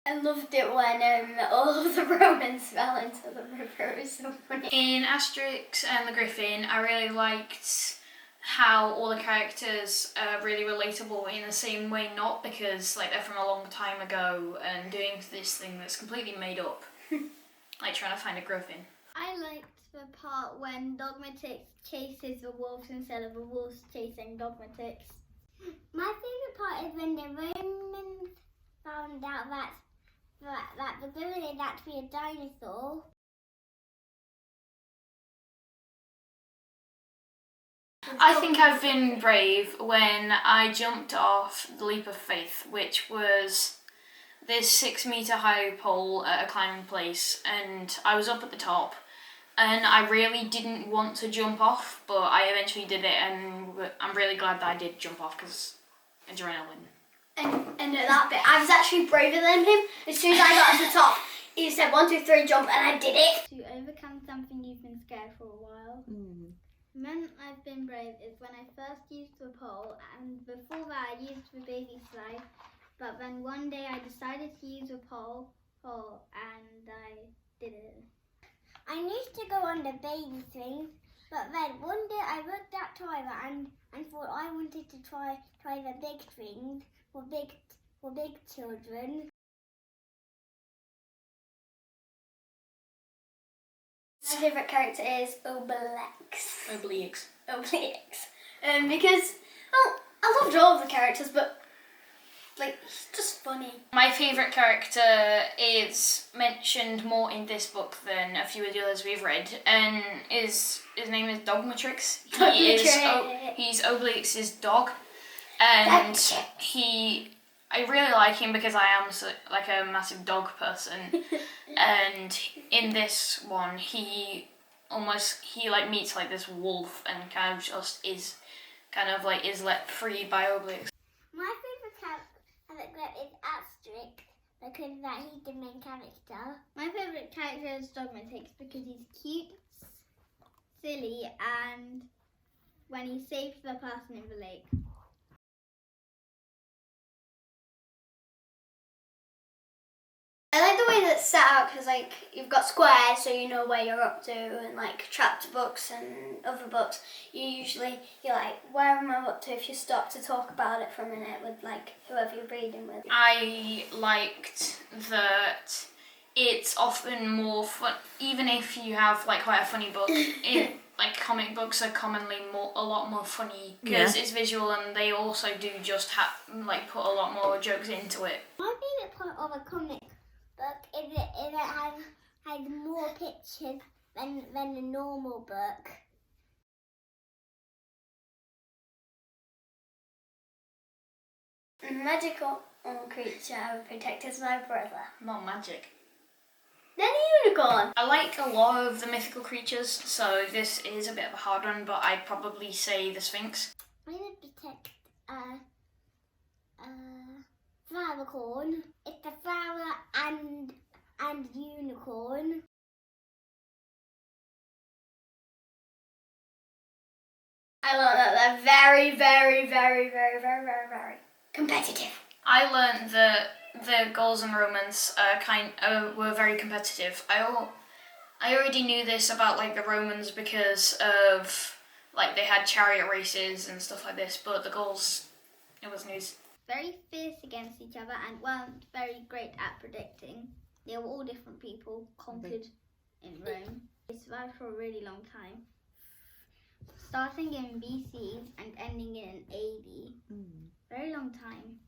I loved it when all of the Romans fell into the river. It was so funny. In Asterix and the Griffin, I really liked how all the characters are really relatable in the same way, not because like they're from a long time ago and doing this thing that's completely made up, like trying to find a Griffin. I liked the part when Dogmatix chases the wolves instead of the wolves chasing Dogmatix. My favourite part is when the Romans found out that the Griffin is actually a dinosaur. I think I've been brave when I jumped off the leap of faith, which was this 6 metre high pole at a climbing place, and I was up at the top, and I really didn't want to jump off, but I eventually did it, and I'm really glad that I did jump off because adrenaline. And at that bit, I was actually braver than him. As soon as I got to the top, he said 1, 2, 3, jump, and I did it. To overcome something you've been scared for a while. When I've been brave is when I first used the pole, and before that I used the baby slide, but then one day I decided to use a pole and I did it. I used to go on the baby swings, but then one day I looked at Tyler and thought I wanted to try the big swings for big children. My favourite character is Obelix. Obliques. Because, well, I loved all of the characters, but like, he's just funny. My favourite character is mentioned more in this book than a few of the others we've read, and his name is Dogmatrix. He's Obelix's dog, and I really like him because I am like a massive dog person, and in this one he like meets like this wolf and kind of just is let free by Obelix. My favourite character is Asterix because he's the main character. My favourite character is Dogmatix because he's cute, silly, and when he saved the person in the lake. I like the way that it's set out because, like, you've got squares so you know where you're up to, and like chapter books and other books, you're like, where am I up to? If you stop to talk about it for a minute with like whoever you're reading with. I liked that it's often more fun, even if you have like quite a funny book. Like comic books are commonly a lot more funny because it's visual, and they also do just put a lot more jokes into it. My favourite part of a comic book is it has more pictures than a normal book. Magical creature I would protect as my brother. Not magic. Then a unicorn. I like a lot of the mythical creatures, so this is a bit of a hard one, but I'd probably say the Sphinx. I would protect flowercorn. It's a flower and unicorn. I learned that they're very, very, very, very, very, very, very competitive. I learned that the Gauls and Romans were very competitive. I already knew this about like the Romans because of like they had chariot races and stuff like this, but the Gauls, it was news. Very fierce against each other and weren't very great at predicting. They were all different people conquered in Rome. They survived for a really long time, starting in BC and ending in AD. Very long time.